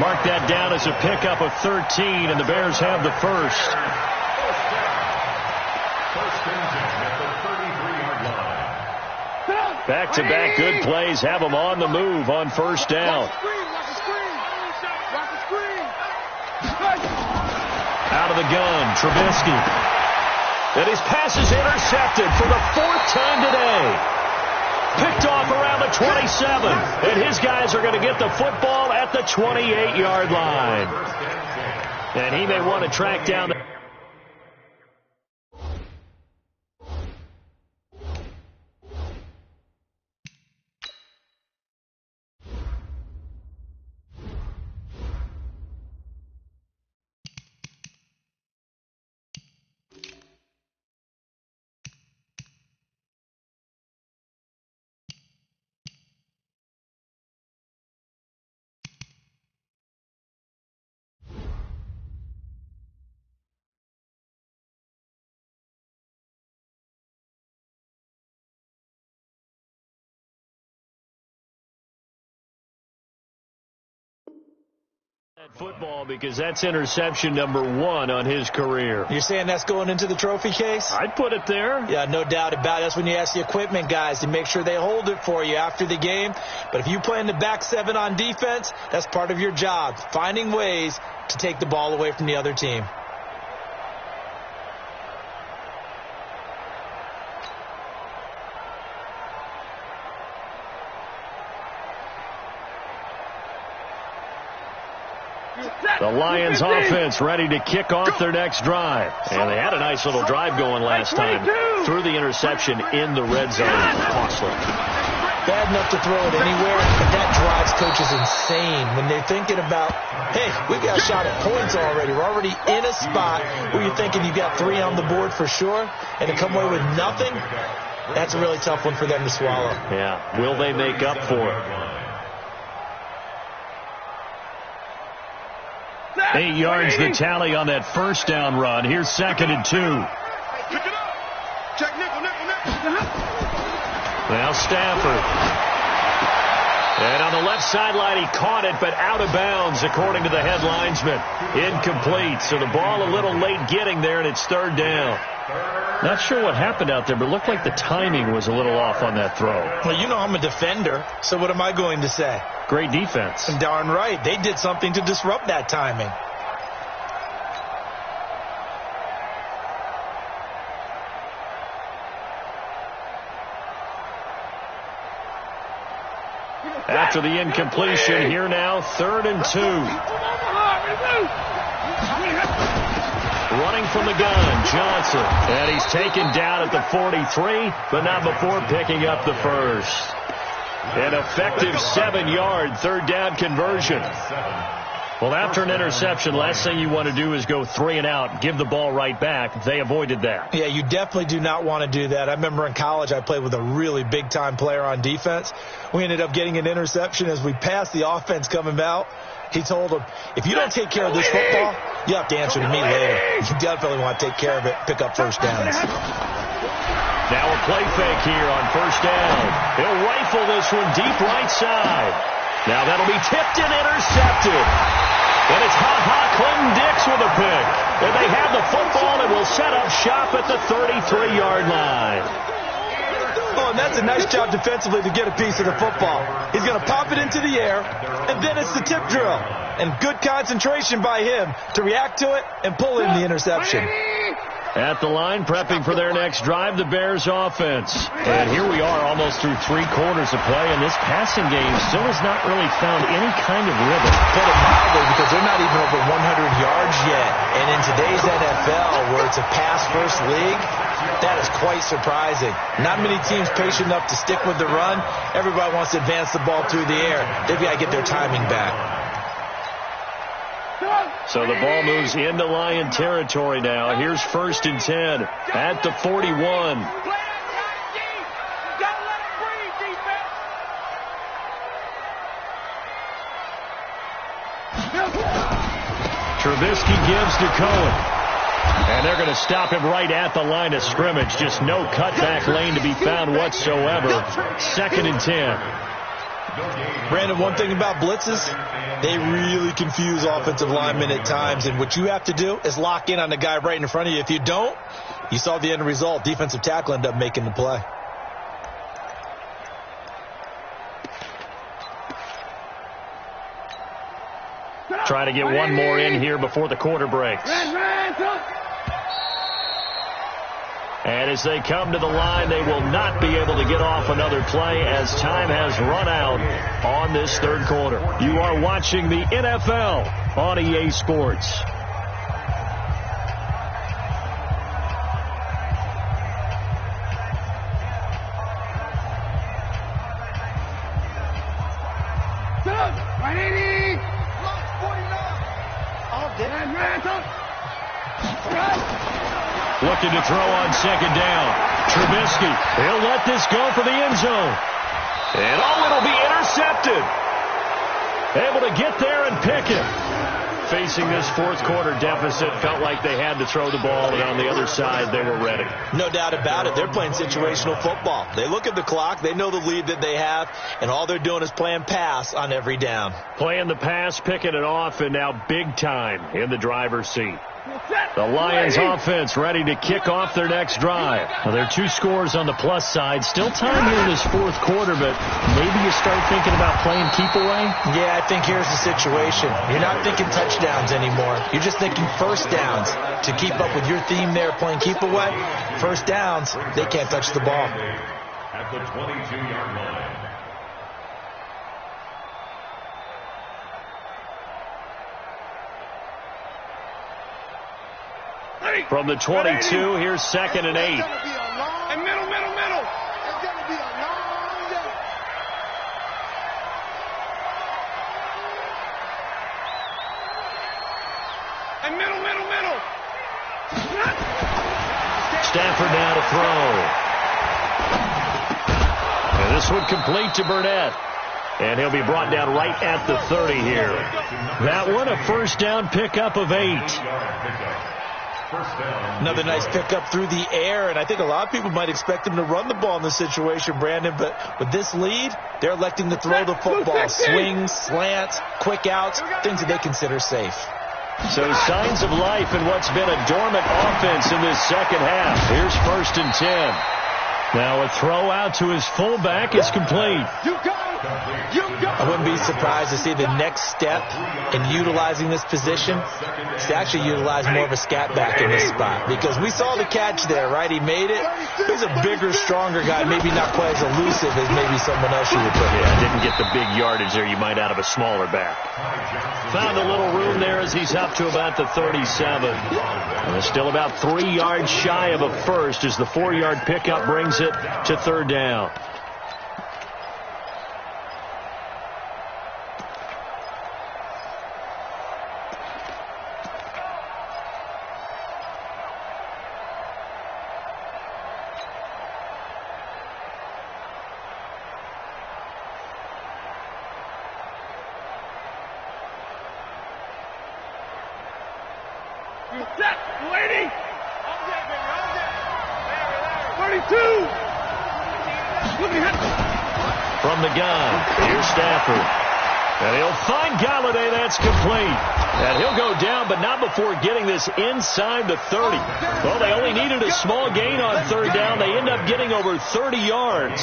[SPEAKER 5] Mark that down as a pickup of 13, and the Bears have the first. Back-to-back good plays have them on the move on first down. Out of the gun, Trubisky. And his pass is intercepted for the 4th time today. Picked off around the 27. And his guys are going to get the football at the 28-yard line. And he may want to track down the... football, because that's interception number 1 on his career.
[SPEAKER 6] You're saying that's going into the trophy case?
[SPEAKER 5] I'd put it there.
[SPEAKER 6] Yeah, no doubt about it. That's when you ask the equipment guys to make sure they hold it for you after the game. But if you play in the back 7 on defense, that's part of your job, finding ways to take the ball away from the other team.
[SPEAKER 5] The Lions offense ready to kick off their next drive. And they had a nice little drive going last time. Threw the interception in the red zone. Costly.
[SPEAKER 6] Bad enough to throw it anywhere, but that drives coaches insane when they're thinking about, hey, we got a shot at points already. We're already in a spot where you're thinking you got 3 on the board for sure, and to come away with nothing, that's a really tough one for them to swallow.
[SPEAKER 5] Yeah. Will they make up for it? 8 yards the tally on that first down run. Here's 2nd and 2.
[SPEAKER 3] Pick it up. Check nickel.
[SPEAKER 5] Now Stafford. And on the left sideline, he caught it, but out of bounds, according to the head linesman. Incomplete. So the ball a little late getting there, and it's 3rd down. Not sure what happened out there, but it looked like the timing was a little off on that throw.
[SPEAKER 6] Well, you know I'm a defender, so what am I going to say?
[SPEAKER 5] Great defense.
[SPEAKER 6] And darn right. They did something to disrupt that timing.
[SPEAKER 5] After the incompletion, here now, 3rd and 2. Running from the gun, Johnson. And he's taken down at the 43, but not before picking up the first. An effective 7-yard 3rd down conversion. Well, after an interception, last thing you want to do is go 3 and out, give the ball right back. They avoided that.
[SPEAKER 6] Yeah, you definitely do not want to do that. I remember in college I played with a really big-time player on defense. We ended up getting an interception as we passed the offense coming out. He told him, if you don't take care of this football, you have to answer to me later. You definitely want to take care of it, pick up first downs.
[SPEAKER 5] Now a play fake here on first down. He'll rifle this one deep right side. Now that'll be tipped and intercepted. And it's Clinton Dix with a pick. And they have the football and will set up shop at the 33-yard line.
[SPEAKER 6] Oh, and that's a nice job defensively to get a piece of the football. He's going to pop it into the air, and then it's the tip drill. And good concentration by him to react to it and pull in the interception.
[SPEAKER 5] At the line, prepping for their next drive, the Bears offense. And here we are almost through 3 quarters of play, and this passing game still has not really found any kind of rhythm.
[SPEAKER 6] Put it mildly, because they're not even over 100 yards yet. And in today's NFL, where it's a pass-first league, that is quite surprising. Not many teams patient enough to stick with the run. Everybody wants to advance the ball through the air. They've got to get their timing back.
[SPEAKER 5] So the ball moves into Lion territory now. Here's 1st and 10 at the 41. Trubisky gives to Cohen. And they're going to stop him right at the line of scrimmage. Just no cutback lane to be found whatsoever. 2nd and 10.
[SPEAKER 6] Brandon, one thing about blitzes, they really confuse offensive linemen at times. And what you have to do is lock in on the guy right in front of you. If you don't, you saw the end result. Defensive tackle ended up making the play.
[SPEAKER 5] Try to get one more in here before the quarter breaks. And as they come to the line, they will not be able to get off another play as time has run out on this third quarter. You are watching the NFL on EA Sports. Looking to throw on 2nd down. Trubisky, he'll let this go for the end zone. And it'll be intercepted. Able to get there and pick it. Facing this fourth quarter deficit, felt like they had to throw the ball, and on the other side, they were ready.
[SPEAKER 6] No doubt about it. They're playing situational football. They look at the clock, they know the lead that they have, and all they're doing is playing pass on every down.
[SPEAKER 5] Playing the pass, picking it off, and now big time in the driver's seat. The Lions offense ready to kick off their next drive. Well, there are 2 scores on the plus side. Still time here in this fourth quarter, but maybe you start thinking about playing keep away?
[SPEAKER 6] Yeah, I think here's the situation. You're not thinking touchdowns anymore. You're just thinking first downs. To keep up with your theme there, playing keep away, first downs, they can't touch the ball.
[SPEAKER 7] At the 22-yard line.
[SPEAKER 5] From the 22, here's 2nd and 8.
[SPEAKER 3] And middle. It's going to be a long day. And middle.
[SPEAKER 5] Stafford now to throw. And this one complete to Burnett. And he'll be brought down right at the 30 here. That one a first down pickup of 8.
[SPEAKER 6] Another nice pickup through the air, and I think a lot of people might expect him to run the ball in this situation, Brandon, but with this lead, they're electing to throw the football. Swings, slants, quick outs, things that they consider safe.
[SPEAKER 5] So signs of life in what's been a dormant offense in this second half. Here's 1st and 10. Now a throw out to his fullback is complete.
[SPEAKER 6] I wouldn't be surprised to see the next step in utilizing this position is to actually utilize more of a scat back in this spot. Because we saw the catch there, right? He made it. He's a bigger, stronger guy, maybe not quite as elusive as maybe someone else you would put in.
[SPEAKER 5] Yeah, didn't get the big yardage there you might out of a smaller back. Found a little room there as he's up to about the 37. And it's still about 3 yards shy of a first as the 4-yard pickup brings it to 3rd down. From the gun, here's Stafford. And he'll find Galladay. That's complete. And he'll go down, but not before getting this inside the 30. Well, they only needed a small gain on 3rd down. They end up getting over 30 yards.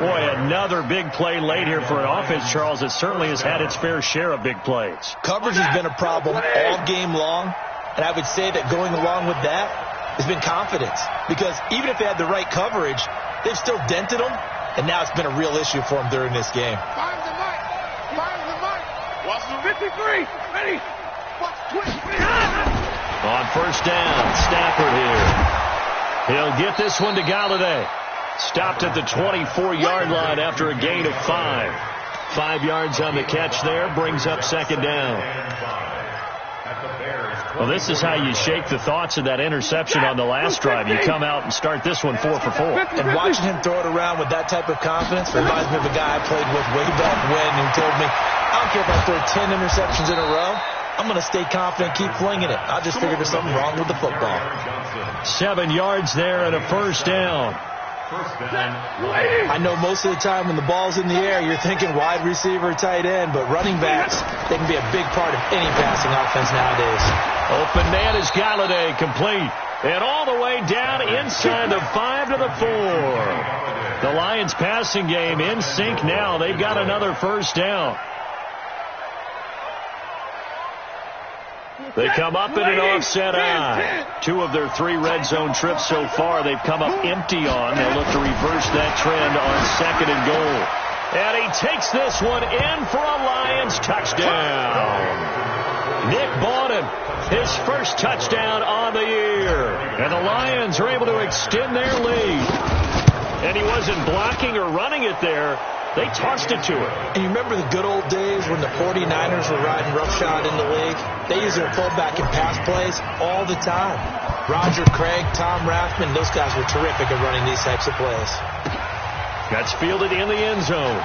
[SPEAKER 5] Boy, another big play late here for an offense, Charles, that certainly has had its fair share of big plays.
[SPEAKER 6] Coverage has been a problem all game long, and I would say that going along with that has been confidence. Because even if they had the right coverage, they've still dented them, and now it's been a real issue for them during this game.
[SPEAKER 3] Finds the mark. Watch the 53. Ready.
[SPEAKER 5] On 1st down, Stafford here. He'll get this one to Galladay. Stopped at the 24-yard line after a gain of 5. 5 yards on the catch there, brings up 2nd down. Well, this is how you shake the thoughts of that interception on the last drive. You come out and start this one 4 for 4.
[SPEAKER 6] And watching him throw it around with that type of confidence reminds me of a guy I played with way back when who told me, I don't care if I throw 10 interceptions in a row. I'm going to stay confident, keep flinging it. I just figured there's something wrong with the football.
[SPEAKER 5] 7 yards there and a first down.
[SPEAKER 6] I know most of the time when the ball's in the air, you're thinking wide receiver, tight end, but running backs, they can be a big part of any passing offense nowadays.
[SPEAKER 5] Open man is Galladay, complete. And all the way down inside the 5 to the 4. The Lions passing game in sync now. They've got another first down. They come up in an offset eye. 2 of their 3 red zone trips so far, they've come up empty on. They'll look to reverse that trend on 2nd and goal. And he takes this one in for a Lions touchdown. Nick Bawden, his first touchdown on the year. And the Lions are able to extend their lead. And he wasn't blocking or running it there. They tossed it to him.
[SPEAKER 6] And you remember the good old days when the 49ers were riding roughshod in the league? They used their fullback in pass plays all the time. Roger Craig, Tom Rathman, those guys were terrific at running these types of plays.
[SPEAKER 5] That's fielded in the end zone.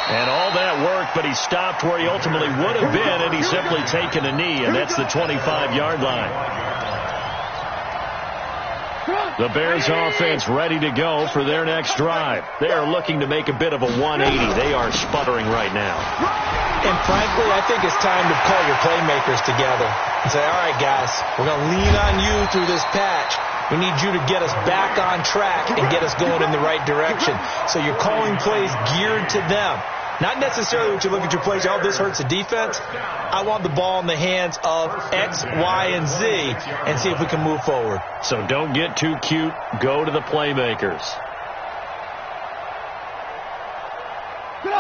[SPEAKER 5] And all that work, but he stopped where he ultimately would have been, and he's simply taken a knee, and that's the 25-yard line. The Bears offense ready to go for their next drive. They are looking to make a bit of a 180. They are sputtering right now.
[SPEAKER 6] And frankly, I think it's time to call your playmakers together and say, all right, guys, we're going to lean on you through this patch. We need you to get us back on track and get us going in the right direction. So you're calling plays geared to them. Not necessarily what you look at your plays, oh, this hurts the defense. I want the ball in the hands of X, Y, and Z and see if we can move forward.
[SPEAKER 5] So don't get too cute. Go to the playmakers.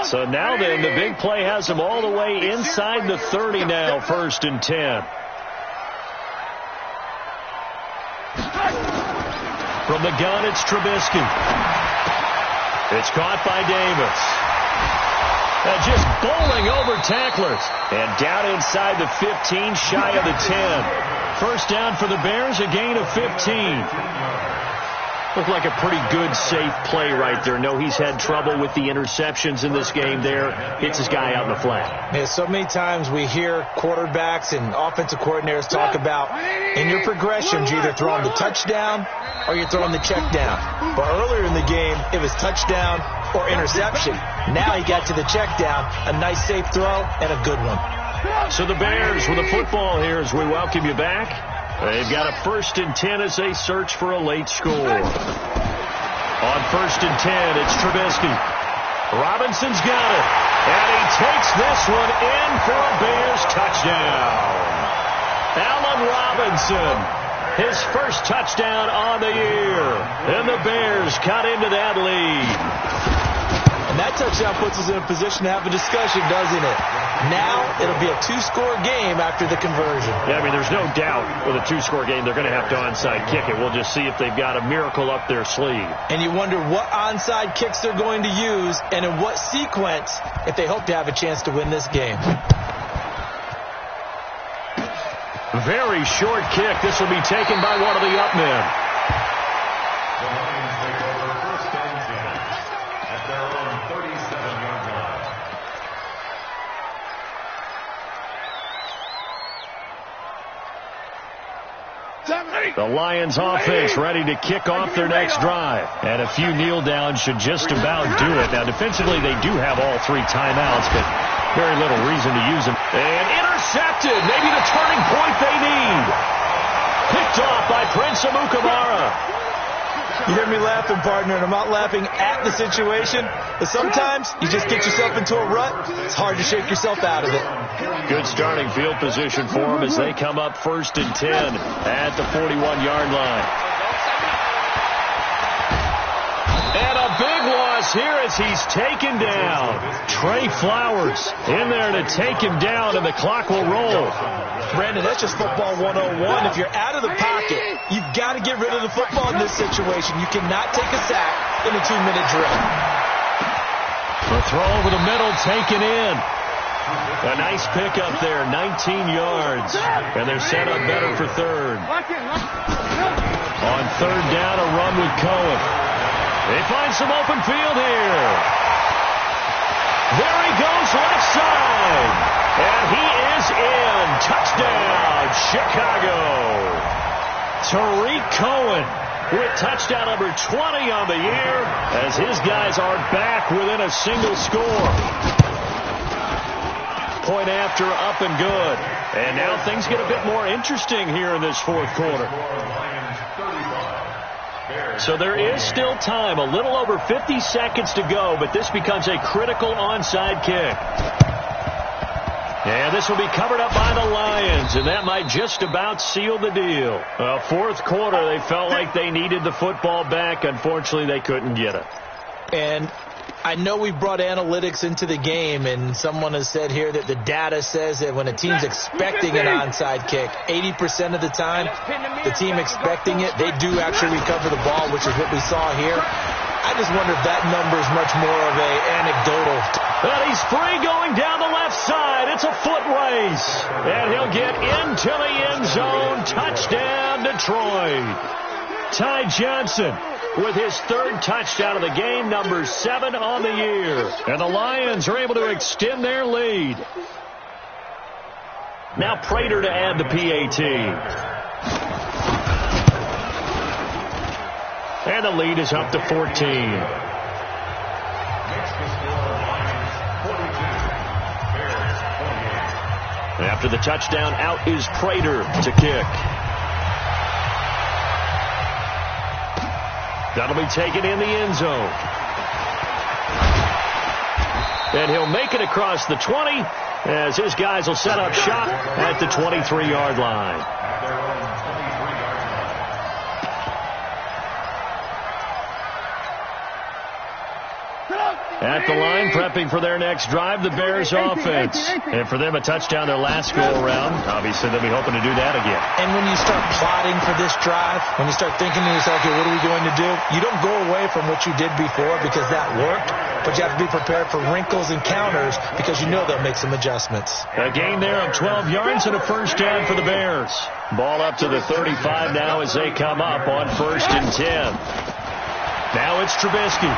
[SPEAKER 5] So now then, the big play has them all the way inside the 30 now, 1st and 10. From the gun, it's Trubisky. It's caught by Davis. Just bowling over tacklers. And down inside the 15, shy of the 10. First down for the Bears, a gain of 15. Looked like a pretty good, safe play right there. No, he's had trouble with the interceptions in this game there. Hits his guy out in the flat.
[SPEAKER 6] Yeah, so many times we hear quarterbacks and offensive coordinators talk about in your progressions, you're either throwing the touchdown or you're throwing the check down. But earlier in the game, it was touchdown or interception. Now he got to the check down, a nice safe throw and a good one.
[SPEAKER 5] So the Bears with the football here as we welcome you back. They've got a 1st and 10 as they search for a late score. On 1st and 10, it's Trubisky. Robinson's got it. And he takes this one in for a Bears touchdown. Allen Robinson, his first touchdown on the year. And the Bears cut into that lead.
[SPEAKER 6] And that touchdown puts us in a position to have a discussion, doesn't it? Now it'll be a 2-score game after the conversion.
[SPEAKER 5] Yeah, I mean, there's no doubt with a 2-score game they're going to have to onside kick it. We'll just see if they've got a miracle up their sleeve.
[SPEAKER 6] And you wonder what onside kicks they're going to use and in what sequence if they hope to have a chance to win this game.
[SPEAKER 5] Very short kick. This will be taken by one of the up men. The Lions offense ready to kick off their next drive. And a few kneel downs should just about do it. Now, defensively, they do have all 3 timeouts, but very little reason to use them. And intercepted. Maybe the turning point they need. Picked off by Prince Amukamara.
[SPEAKER 6] You hear me laughing, partner, and I'm not laughing at the situation. But sometimes you just get yourself into a rut. It's hard to shake yourself out of it.
[SPEAKER 5] Good starting field position for them as they come up 1st and 10 at the 41-yard line. And a big loss here as he's taken down. Trey Flowers in there to take him down, and the clock will roll.
[SPEAKER 6] Brandon, that's just football 101. If you're out of the pocket, you've got to get rid of the football in this situation. You cannot take a sack in a 2-minute drill.
[SPEAKER 5] The throw over the middle taken in. A nice pickup there, 19 yards. And they're set up better for 3rd. On 3rd down, a run with Cohen. They find some open field here. There he goes left side. And he is in. Touchdown, Chicago. Tariq Cohen with touchdown number 20 on the year as his guys are back within a single score. Point after, up and good. And now things get a bit more interesting here in this fourth quarter. So there is still time, a little over 50 seconds to go, but this becomes a critical onside kick. And this will be covered up by the Lions, and that might just about seal the deal. Fourth quarter, they felt like they needed the football back. Unfortunately, they couldn't get it.
[SPEAKER 6] And I know we brought analytics into the game, and someone has said here that the data says that when a team's expecting an onside kick, 80% of the time, the team expecting it, they do actually recover the ball, which is what we saw here. I just wonder if that number is much more of a anecdotal.
[SPEAKER 5] But he's free going down the left side. It's a foot race. And he'll get into the end zone. Touchdown, Detroit. Ty Johnson with his third touchdown of the game, number 7 on the year. And the Lions are able to extend their lead. Now Prater to add the PAT. And the lead is up to 14. After the touchdown, out is Prater to kick. That'll be taken in the end zone. And he'll make it across the 20 as his guys will set up shop at the 23-yard line. At the line, prepping for their next drive, the Bears offense. And for them, a touchdown their last go-around. Obviously, they'll be hoping to do that again.
[SPEAKER 6] And when you start plotting for this drive, when you start thinking to yourself, okay, what are we going to do? You don't go away from what you did before because that worked, but you have to be prepared for wrinkles and counters because you know they'll make some adjustments.
[SPEAKER 5] A gain there of 12 yards and a first down for the Bears. Ball up to the 35 now as they come up on 1st and 10. Now it's Trubisky.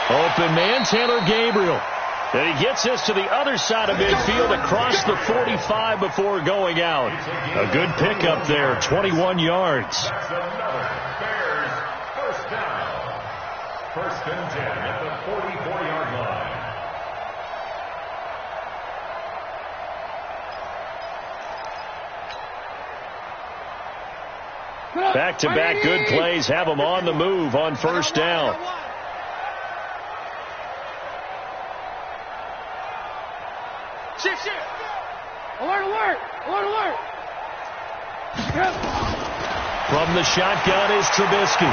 [SPEAKER 5] Open man, Taylor Gabriel. And he gets this to the other side of midfield across the 45 before going out. A good pickup there, 21 yards.
[SPEAKER 7] That's another Bears first down. 1st and 10 at the 44-yard line.
[SPEAKER 5] Back-to-back good plays have them on the move on 1st down.
[SPEAKER 8] Shift. Alert.
[SPEAKER 5] From the shotgun is Trubisky.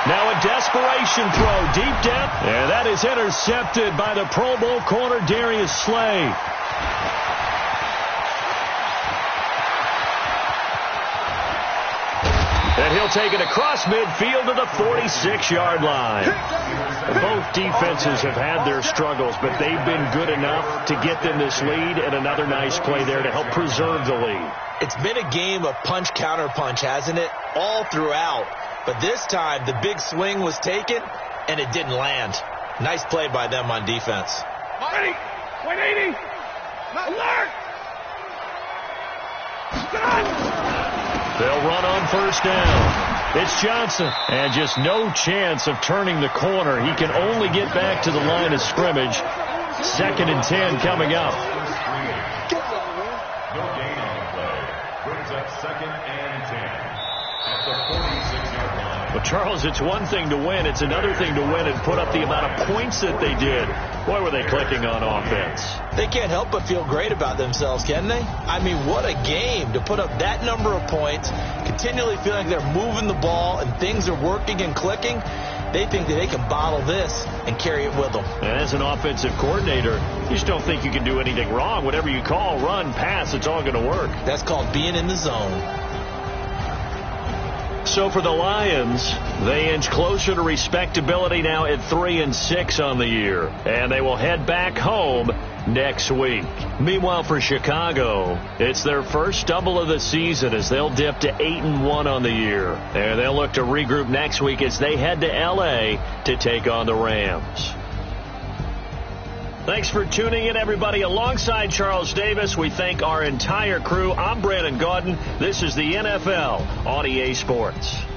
[SPEAKER 5] Now a desperation throw deep down. And that is intercepted by the Pro Bowl corner Darius Slay. And he'll take it across midfield to the 46-yard line. Both defenses have had their struggles, but they've been good enough to get them this lead, and another nice play there to help preserve the lead.
[SPEAKER 6] It's been a game of punch-counter-punch, hasn't it? All throughout. But this time, the big swing was taken, and it didn't land. Nice play by them on defense.
[SPEAKER 8] Ready. 180. Alert.
[SPEAKER 5] They'll run on 1st down. It's Johnson. And just no chance of turning the corner. He can only get back to the line of scrimmage. 2nd and 10 coming up.
[SPEAKER 7] No gain on the play. Brings up 2nd and 10 at the 46-yard line.
[SPEAKER 5] Well, Charles, it's one thing to win. It's another thing to win and put up the amount of points that they did. Boy, were they clicking on offense.
[SPEAKER 6] They can't help but feel great about themselves, can they? I mean, what a game to put up that number of points, continually feeling like they're moving the ball and things are working and clicking. They think that they can bottle this and carry it with them.
[SPEAKER 5] And as an offensive coordinator, you just don't think you can do anything wrong. Whatever you call, run, pass, it's all going to work.
[SPEAKER 6] That's called being in the zone.
[SPEAKER 5] So for the Lions, they inch closer to respectability now at 3-6 on the year. And they will head back home next week. Meanwhile, for Chicago, it's their first stumble of the season as they'll dip to 8-1 on the year. And they'll look to regroup next week as they head to L.A. to take on the Rams. Thanks for tuning in, everybody. Alongside Charles Davis, we thank our entire crew. I'm Brandon Gaudin. This is the NFL on EA Sports.